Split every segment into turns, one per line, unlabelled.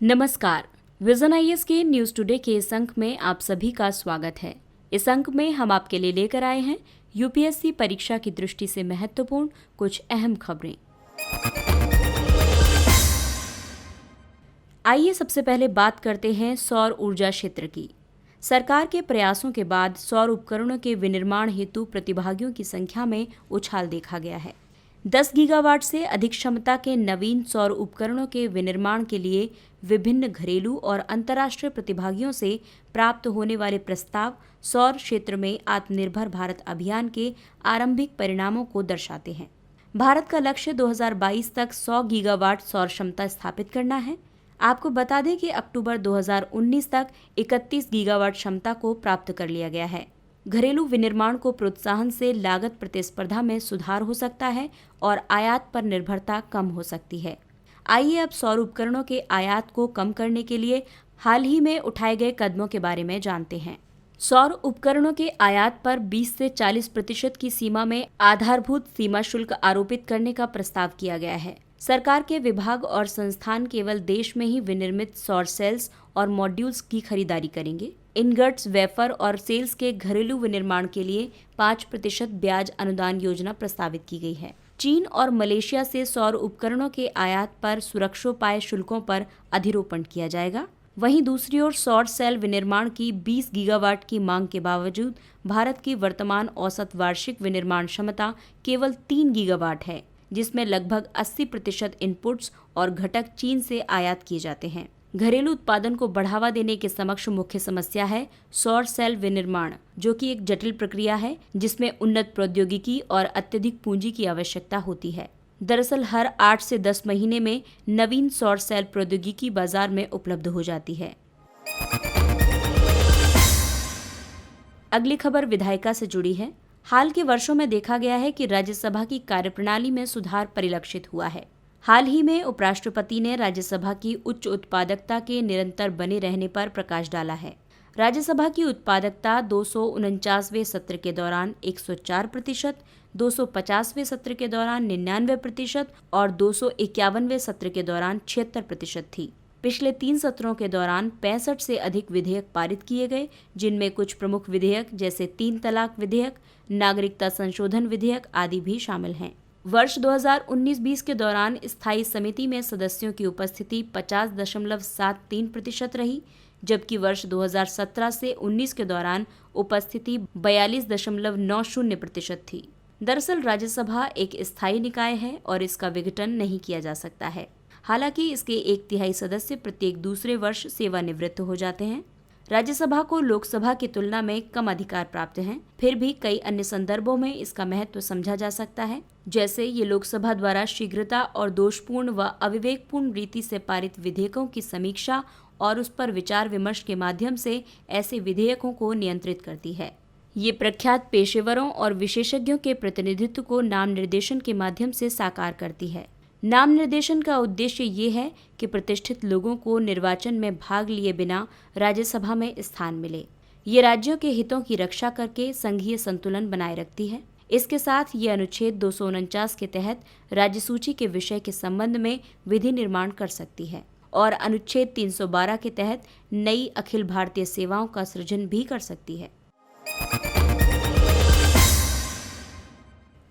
नमस्कार। Vision IAS के news today के इस अंक में आप सभी का स्वागत है। इस अंक में हम आपके लिए लेकर आए हैं यूपीएससी परीक्षा की दृष्टि से महत्वपूर्ण कुछ अहम खबरें। आइए सबसे पहले बात करते हैं सौर ऊर्जा क्षेत्र की। सरकार के प्रयासों के बाद सौर उपकरणों के विनिर्माण हेतु प्रतिभागियों की संख्या में उछाल देखा गया है। 10 गीगावाट से अधिक क्षमता के नवीन सौर उपकरणों के विनिर्माण के लिए विभिन्न घरेलू और अंतर्राष्ट्रीय प्रतिभागियों से प्राप्त होने वाले प्रस्ताव सौर क्षेत्र में आत्मनिर्भर भारत अभियान के आरंभिक परिणामों को दर्शाते हैं। भारत का लक्ष्य 2022 तक 100 गीगावाट सौर क्षमता स्थापित करना है। आपको बता दें कि अक्टूबर 2019 तक 31 गीगावाट क्षमता को प्राप्त कर लिया गया है। घरेलू विनिर्माण को प्रोत्साहन से लागत प्रतिस्पर्धा में सुधार हो सकता है और आयात पर निर्भरता कम हो सकती है। आइए अब सौर उपकरणों के आयात को कम करने के लिए हाल ही में उठाए गए कदमों के बारे में जानते हैं। सौर उपकरणों के आयात पर 20 से 40% की सीमा में आधारभूत सीमा शुल्क आरोपित करने का प्रस्ताव किया गया है। सरकार के विभाग और संस्थान केवल देश में ही विनिर्मित सौर सेल्स और मॉड्यूल्स की खरीदारी करेंगे। इनगट्स, वेफर और सेल्स के घरेलू विनिर्माण के लिए 5% ब्याज अनुदान योजना प्रस्तावित की गई है। चीन और मलेशिया से सौर उपकरणों के आयात पर सुरक्षोपाय शुल्कों पर अधिरोपण किया जाएगा। वहीं दूसरी ओर सौर सेल विनिर्माण की 20 गीगावाट की मांग के बावजूद भारत की वर्तमान औसत वार्षिक विनिर्माण क्षमता केवल 3 गीगावाट है, जिसमें लगभग 80% इनपुट्स और घटक चीन से आयात किए जाते हैं। घरेलू उत्पादन को बढ़ावा देने के समक्ष मुख्य समस्या है सौर सेल विनिर्माण, जो कि एक जटिल प्रक्रिया है जिसमें उन्नत प्रौद्योगिकी और अत्यधिक पूंजी की आवश्यकता होती है। दरअसल हर 8 से 10 महीने में नवीन सौर सेल प्रौद्योगिकी बाजार में उपलब्ध हो जाती है। अगली खबर विधायिका से जुड़ी है। हाल के वर्षों में देखा गया है कि राज्यसभा की कार्यप्रणाली में सुधार परिलक्षित हुआ है। हाल ही में उपराष्ट्रपति ने राज्यसभा की उच्च उत्पादकता के निरंतर बने रहने पर प्रकाश डाला है। राज्यसभा की उत्पादकता 249वें सत्र के दौरान 104%, 250वें सत्र के दौरान 99% और 251वें सत्र के दौरान 76% थी। पिछले 3 सत्रों के दौरान 65 से अधिक विधेयक पारित किए गए, जिनमें कुछ प्रमुख विधेयक जैसे 3 तलाक विधेयक, नागरिकता संशोधन विधेयक आदि भी शामिल हैं। वर्ष 2019-20 के दौरान स्थायी समिति में सदस्यों की उपस्थिति 50.73% रही, जबकि वर्ष 2017 से 19 के दौरान उपस्थिति 42.90% थी। दरअसल राज्यसभा एक स्थायी निकाय है और इसका विघटन नहीं किया जा सकता है। हालांकि इसके 1/3 सदस्य प्रत्येक दूसरे वर्ष सेवानिवृत्त हो जाते हैं। राज्यसभा को लोकसभा की तुलना में कम अधिकार प्राप्त हैं, फिर भी कई अन्य संदर्भों में इसका महत्व समझा जा सकता है, जैसे ये लोकसभा द्वारा शीघ्रता और दोषपूर्ण व अविवेकपूर्ण रीति से पारित विधेयकों की समीक्षा और उस पर विचार विमर्श के माध्यम से ऐसे विधेयकों को नियंत्रित करती है। ये प्रख्यात पेशेवरों और विशेषज्ञों के प्रतिनिधित्व को नाम निर्देशन के माध्यम से साकार करती है। नाम निर्देशन का उद्देश्य ये है कि प्रतिष्ठित लोगों को निर्वाचन में भाग लिए बिना राज्यसभा में स्थान मिले। ये राज्यों के हितों की रक्षा करके संघीय संतुलन बनाए रखती है। इसके साथ ये अनुच्छेद 249 के तहत राज्य सूची के विषय के संबंध में विधि निर्माण कर सकती है और अनुच्छेद 312 के तहत नई अखिल भारतीय सेवाओं का सृजन भी कर सकती है।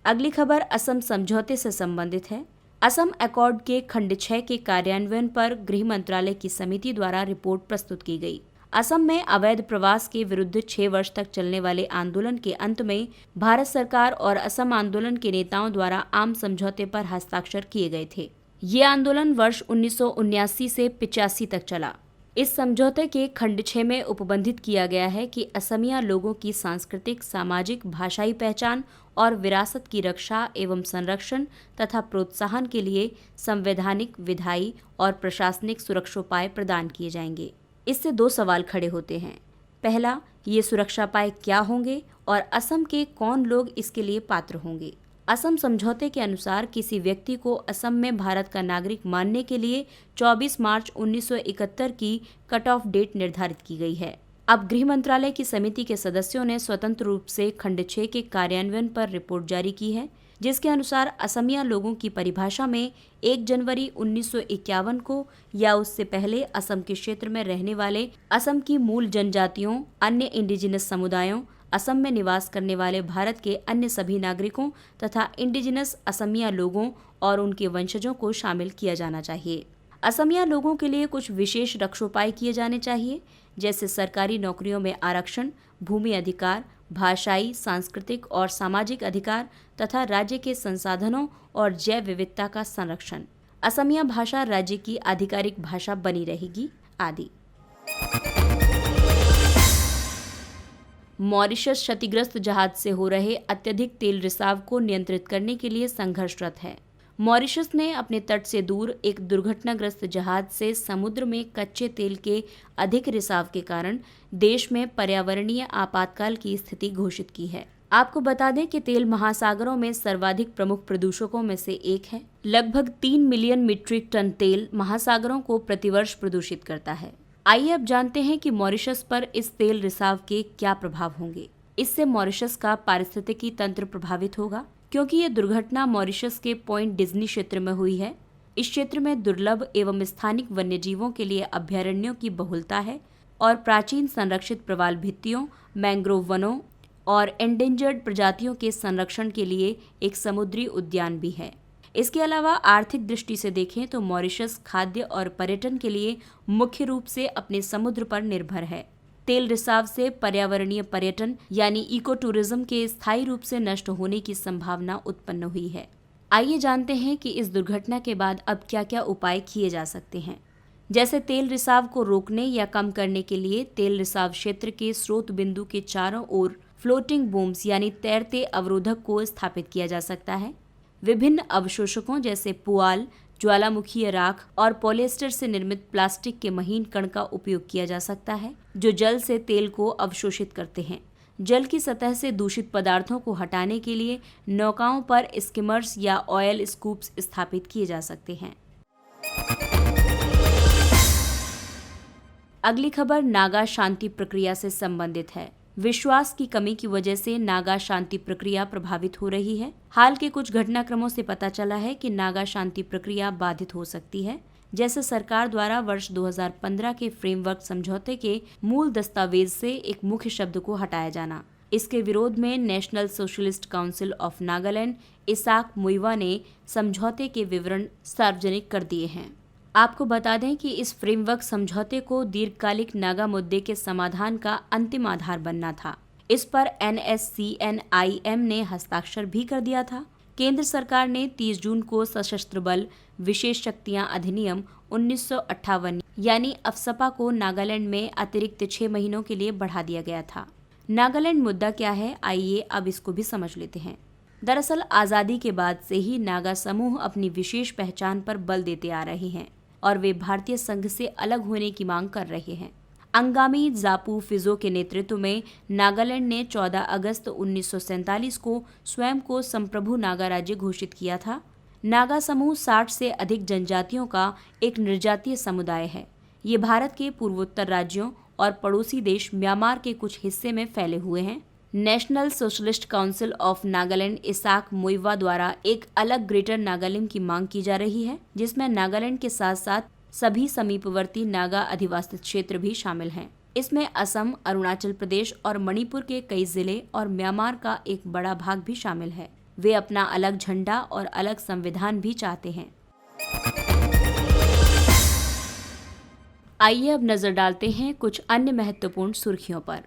अगली खबर असम समझौते से संबंधित है। असम अकॉर्ड के खंड 6 के कार्यान्वयन पर गृह मंत्रालय की समिति द्वारा रिपोर्ट प्रस्तुत की गई। असम में अवैध प्रवास के विरुद्ध 6 वर्ष तक चलने वाले आंदोलन के अंत में भारत सरकार और असम आंदोलन के नेताओं द्वारा आम समझौते पर हस्ताक्षर किए गए थे। ये आंदोलन वर्ष 1979 से 85 तक चला। इस समझौते के खंड 6 में उपबंधित किया गया है कि असमिया लोगों की सांस्कृतिक, सामाजिक, भाषाई पहचान और विरासत की रक्षा एवं संरक्षण तथा प्रोत्साहन के लिए संवैधानिक, विधायी और प्रशासनिक सुरक्षोपाय प्रदान किए जाएंगे। इससे 2 सवाल खड़े होते हैं। पहला, ये सुरक्षोपाय क्या होंगे और असम के कौन लोग इसके लिए पात्र होंगे। असम समझौते के अनुसार किसी व्यक्ति को असम में भारत का नागरिक मानने के लिए 24 मार्च 1971 की कट ऑफ डेट निर्धारित की गई है। अब गृह मंत्रालय की समिति के सदस्यों ने स्वतंत्र रूप से खंड 6 के कार्यान्वयन पर रिपोर्ट जारी की है, जिसके अनुसार असमिया लोगों की परिभाषा में 1 जनवरी 1951 को या उससे पहले असम के क्षेत्र में रहने वाले असम की मूल जनजातियों, अन्य इंडिजिनस समुदायों, असम में निवास करने वाले भारत के अन्य सभी नागरिकों तथा इंडिजिनस असमिया लोगों और उनके वंशजों को शामिल किया जाना चाहिए। असमिया लोगों के लिए कुछ विशेष रक्षोपाय किए जाने चाहिए, जैसे सरकारी नौकरियों में आरक्षण, भूमि अधिकार, भाषाई, सांस्कृतिक और सामाजिक अधिकार तथा राज्य के संसाधनों और जैव विविधता का संरक्षण। असमिया भाषा राज्य की आधिकारिक भाषा बनी रहेगी आदि। मॉरिशस क्षतिग्रस्त जहाज से हो रहे अत्यधिक तेल रिसाव को नियंत्रित करने के लिए संघर्षरत है। मॉरिशस ने अपने तट से दूर एक दुर्घटनाग्रस्त जहाज से समुद्र में कच्चे तेल के अधिक रिसाव के कारण देश में पर्यावरणीय आपातकाल की स्थिति घोषित की है। आपको बता दें कि तेल महासागरों में सर्वाधिक प्रमुख प्रदूषकों में से एक है। लगभग 3 मिलियन मीट्रिक टन तेल महासागरों को प्रतिवर्ष प्रदूषित करता है। आइए अब जानते हैं कि मॉरिशस पर इस तेल रिसाव के क्या प्रभाव होंगे। इससे मॉरिशस का पारिस्थितिकी तंत्र प्रभावित होगा, क्योंकि ये दुर्घटना मॉरिशस के पॉइंट डिज्नी क्षेत्र में हुई है। इस क्षेत्र में दुर्लभ एवं स्थानिक वन्यजीवों के लिए अभयारण्यों की बहुलता है और प्राचीन संरक्षित प्रवाल भित्तियों, मैंग्रोव वनों और एंडेंजर्ड प्रजातियों के संरक्षण के लिए एक समुद्री उद्यान भी है। इसके अलावा आर्थिक दृष्टि से देखें तो मॉरिशस खाद्य और पर्यटन के लिए मुख्य रूप से अपने समुद्र पर निर्भर है। तेल रिसाव से पर्यावरणीय पर्यटन यानी इको टूरिज्म के स्थायी रूप से नष्ट होने की संभावना उत्पन्न हुई है। आइए जानते हैं कि इस दुर्घटना के बाद अब क्या क्या उपाय किए जा सकते हैं। जैसे तेल रिसाव को रोकने या कम करने के लिए तेल रिसाव क्षेत्र के स्रोत बिंदु के चारों ओर फ्लोटिंग बूम्स यानी तैरते अवरोधक को स्थापित किया जा सकता है। विभिन्न अवशोषकों जैसे पुआल, ज्वालामुखीय राख और पॉलिएस्टर से निर्मित प्लास्टिक के महीन कण का उपयोग किया जा सकता है, जो जल से तेल को अवशोषित करते हैं। जल की सतह से दूषित पदार्थों को हटाने के लिए नौकाओं पर स्किमर्स या ऑयल स्कूप्स स्थापित किए जा सकते हैं। अगली खबर नागा शांति प्रक्रिया से संबंधित है। विश्वास की कमी की वजह से नागा शांति प्रक्रिया प्रभावित हो रही है। हाल के कुछ घटनाक्रमों से पता चला है कि नागा शांति प्रक्रिया बाधित हो सकती है, जैसे सरकार द्वारा वर्ष 2015 के फ्रेमवर्क समझौते के मूल दस्तावेज से एक मुख्य शब्द को हटाया जाना। इसके विरोध में National Socialist Council of Nagaland Isak Muivah ने समझौते के विवरण सार्वजनिक कर दिए हैं। आपको बता दें कि इस फ्रेमवर्क समझौते को दीर्घकालिक नागा मुद्दे के समाधान का अंतिम आधार बनना था। इस पर NSCN-IM ने हस्ताक्षर भी कर दिया था। केंद्र सरकार ने 30 जून को सशस्त्र बल विशेष शक्तियां अधिनियम 1958 यानी अफसपा को नागालैंड में अतिरिक्त 6 महीनों के लिए बढ़ा दिया गया था। नागालैंड मुद्दा क्या है, आइए अब इसको भी समझ लेते हैं। दरअसल आज़ादी के बाद से ही नागा समूह अपनी विशेष पहचान पर बल देते आ रहे हैं और वे भारतीय संघ से अलग होने की मांग कर रहे हैं। अंगामी जापू फिजो के नेतृत्व में नागालैंड ने 14 अगस्त 1947 को स्वयं को संप्रभु नागा राज्य घोषित किया था। नागा समूह 60 से अधिक जनजातियों का एक निर्जातीय समुदाय है। ये भारत के पूर्वोत्तर राज्यों और पड़ोसी देश म्यांमार के कुछ हिस्से में फैले हुए हैं। National Socialist Council of Nagaland Isak Muivah द्वारा एक अलग ग्रेटर नागालैंड की मांग की जा रही है, जिसमें नागालैंड के साथ साथ सभी समीपवर्ती नागा अधिवासित क्षेत्र भी शामिल हैं। इसमें असम, अरुणाचल प्रदेश और मणिपुर के कई जिले और म्यांमार का एक बड़ा भाग भी शामिल है। वे अपना अलग झंडा और अलग संविधान भी चाहते हैं। आइए अब नजर डालते हैं कुछ अन्य महत्वपूर्ण सुर्खियों पर।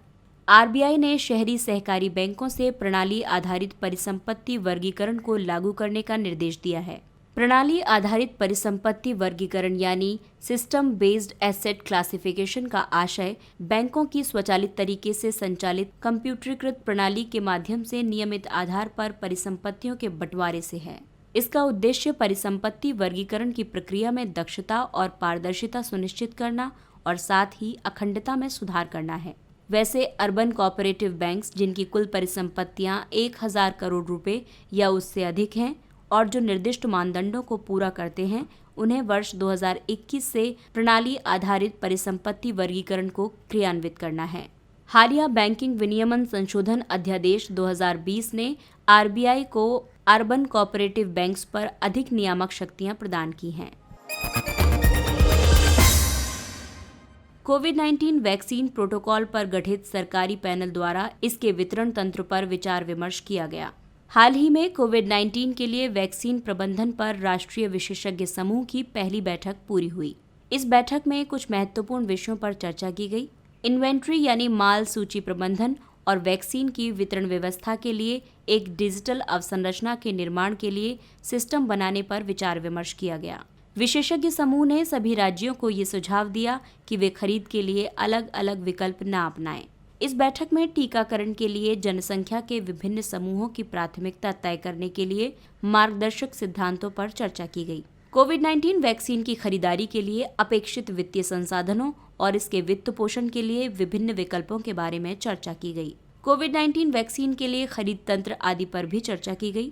RBI ने शहरी सहकारी बैंकों से प्रणाली आधारित परिसंपत्ति वर्गीकरण को लागू करने का निर्देश दिया है। प्रणाली आधारित परिसंपत्ति वर्गीकरण यानी सिस्टम बेस्ड एसेट क्लासिफिकेशन का आशय बैंकों की स्वचालित तरीके से संचालित कंप्यूटरीकृत प्रणाली के माध्यम से नियमित आधार पर परिसंपत्तियों के बंटवारे से है। इसका उद्देश्य परिसंपत्ति वर्गीकरण की प्रक्रिया में दक्षता और पारदर्शिता सुनिश्चित करना और साथ ही अखंडता में सुधार करना है। वैसे अर्बन कोऑपरेटिव बैंक्स, जिनकी कुल परिसंपत्तियां 1000 करोड़ रुपए या उससे अधिक हैं और जो निर्दिष्ट मानदंडों को पूरा करते हैं, उन्हें वर्ष 2021 से प्रणाली आधारित परिसंपत्ति वर्गीकरण को क्रियान्वित करना है। हालिया बैंकिंग विनियमन संशोधन अध्यादेश 2020 ने RBI को अर्बन कोऑपरेटिव बैंक्स पर अधिक नियामक शक्तियां प्रदान की हैं। कोविड-19 वैक्सीन प्रोटोकॉल पर गठित सरकारी पैनल द्वारा इसके वितरण तंत्र पर विचार विमर्श किया गया। हाल ही में कोविड-19 के लिए वैक्सीन प्रबंधन पर राष्ट्रीय विशेषज्ञ समूह की पहली बैठक पूरी हुई। इस बैठक में कुछ महत्वपूर्ण विषयों पर चर्चा की गई। इन्वेंट्री यानी माल सूची प्रबंधन और वैक्सीन की वितरण व्यवस्था के लिए एक डिजिटल अवसंरचना के निर्माण के लिए सिस्टम बनाने पर विचार विमर्श किया गया। विशेषज्ञ समूह ने सभी राज्यों को ये सुझाव दिया कि वे खरीद के लिए अलग अलग विकल्प न अपनाएं। इस बैठक में टीकाकरण के लिए जनसंख्या के विभिन्न समूहों की प्राथमिकता तय करने के लिए मार्गदर्शक सिद्धांतों पर चर्चा की गई। कोविड-19 वैक्सीन की खरीदारी के लिए अपेक्षित वित्तीय संसाधनों और इसके वित्त पोषण के लिए विभिन्न विकल्पों के बारे में चर्चा की गई। कोविड-19 वैक्सीन के लिए खरीद तंत्र आदि पर भी चर्चा की गई।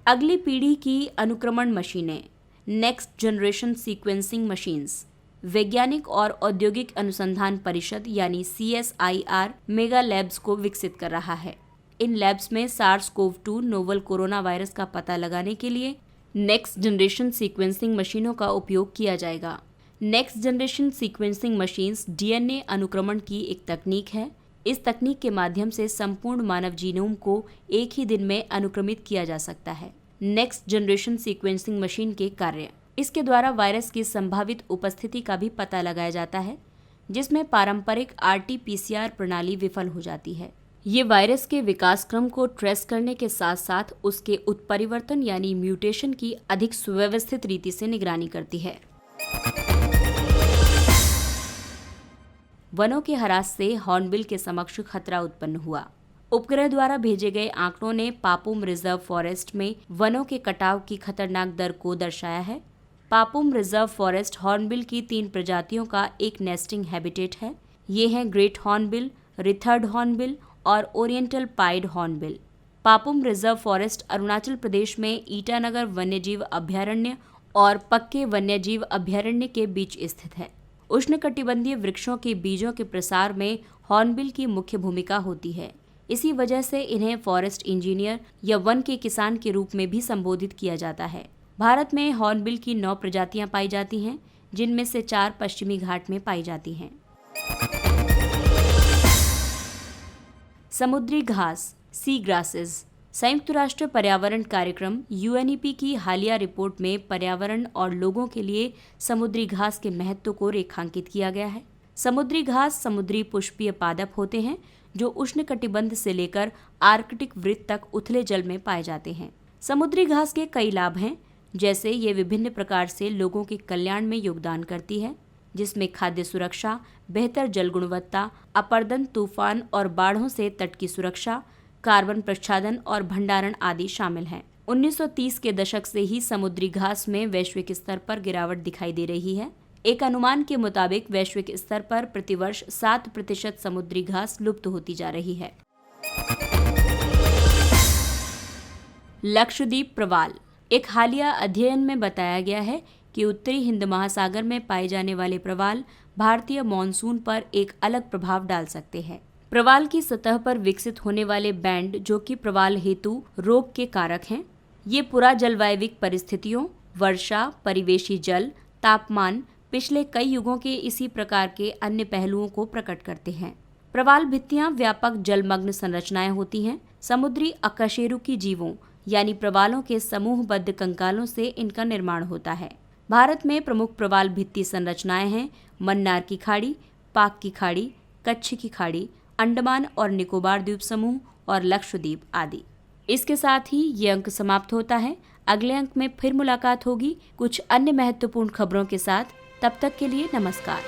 अगली पीढ़ी की अनुक्रमण मशीनें, नेक्स्ट जनरेशन सीक्वेंसिंग मशीन्स, वैज्ञानिक और औद्योगिक अनुसंधान परिषद यानी CSIR मेगा लैब्स को विकसित कर रहा है। इन लैब्स में SARS-CoV-2 नोवल कोरोना वायरस का पता लगाने के लिए नेक्स्ट जनरेशन सीक्वेंसिंग मशीनों का उपयोग किया जाएगा। Next generation sequencing machines DNA अनुक्रमण की एक तकनीक है। इस तकनीक के माध्यम से संपूर्ण मानव जीनोम को एक ही दिन में अनुक्रमित किया जा सकता है। नेक्स्ट जनरेशन सीक्वेंसिंग मशीन के कार्य, इसके द्वारा वायरस की संभावित उपस्थिति का भी पता लगाया जाता है, जिसमें पारंपरिक RT-PCR प्रणाली विफल हो जाती है। ये वायरस के विकास क्रम को ट्रेस करने के साथ साथ उसके उत्परिवर्तन यानी म्यूटेशन की अधिक सुव्यवस्थित रीति से निगरानी करती है। वनों के ह्रास से हॉर्नबिल के समक्ष खतरा उत्पन्न हुआ। उपग्रह द्वारा भेजे गए आंकड़ों ने पापुम रिजर्व फॉरेस्ट में वनों के कटाव की खतरनाक दर को दर्शाया है। पापुम रिजर्व फॉरेस्ट हॉर्नबिल की 3 प्रजातियों का एक नेस्टिंग हैबिटेट है। ये हैं ग्रेट हॉर्नबिल, रिथर्ड हॉर्नबिल और oriental pied hornbill. Papum reserve forest Arunachal Pradesh में ईटानगर वन्यजीव अभयारण्य और पक्के वन्यजीव अभयारण्य के बीच स्थित है। उष्णकटिबंधीय वृक्षों के बीजों के प्रसार में हॉर्नबिल की मुख्य भूमिका होती है। इसी वजह से इन्हें फॉरेस्ट इंजीनियर या वन के किसान के रूप में भी संबोधित किया जाता है। भारत में हॉर्नबिल की 9 प्रजातियां पाई जाती हैं, जिनमें से 4 पश्चिमी घाट में पाई जाती हैं। समुद्री घास, सी ग्रासेस। संयुक्त राष्ट्र पर्यावरण कार्यक्रम UNEP की हालिया रिपोर्ट में पर्यावरण और लोगों के लिए समुद्री घास के महत्व को रेखांकित किया गया है। समुद्री घास समुद्री पुष्पीय पादप होते हैं जो उष्णकटिबंध से लेकर आर्कटिक वृत्त तक उथले जल में पाए जाते हैं। समुद्री घास के कई लाभ हैं, जैसे ये विभिन्न प्रकार से लोगों के कल्याण में योगदान करती है, जिसमें खाद्य सुरक्षा, बेहतर जल गुणवत्ता, अपरदन, तूफान और बाढ़ों से तट की सुरक्षा, कार्बन प्रच्छादन और भंडारण आदि शामिल हैं। 1930 के दशक से ही समुद्री घास में वैश्विक स्तर पर गिरावट दिखाई दे रही है। एक अनुमान के मुताबिक वैश्विक स्तर पर प्रतिवर्ष 7% समुद्री घास लुप्त होती जा रही है। लक्षद्वीप प्रवाल। एक हालिया अध्ययन में बताया गया है कि उत्तरी हिंद महासागर में पाए जाने वाले प्रवाल भारतीय मॉनसून पर एक अलग प्रभाव डाल सकते हैं। प्रवाल की सतह पर विकसित होने वाले बैंड, जो कि प्रवाल हेतु रोग के कारक हैं, ये पुरा जलवायविक परिस्थितियों, वर्षा, परिवेशी जल, तापमान, पिछले कई युगों के इसी प्रकार के अन्य पहलुओं को प्रकट करते हैं। प्रवाल भित्तियां व्यापक जलमग्न संरचनाएं होती हैं। समुद्री अकशेरुकी जीवों यानी प्रवालों के समूहबद्ध कंकालों से इनका निर्माण होता है। भारत में प्रमुख प्रवाल भित्ति संरचनाएं हैं मन्नार की खाड़ी, पाक की खाड़ी, कच्छ की खाड़ी, अंडमान और निकोबार द्वीप समूह और लक्षद्वीप आदि। इसके साथ ही ये अंक समाप्त होता है। अगले अंक में फिर मुलाकात होगी कुछ अन्य महत्वपूर्ण खबरों के साथ। तब तक के लिए नमस्कार।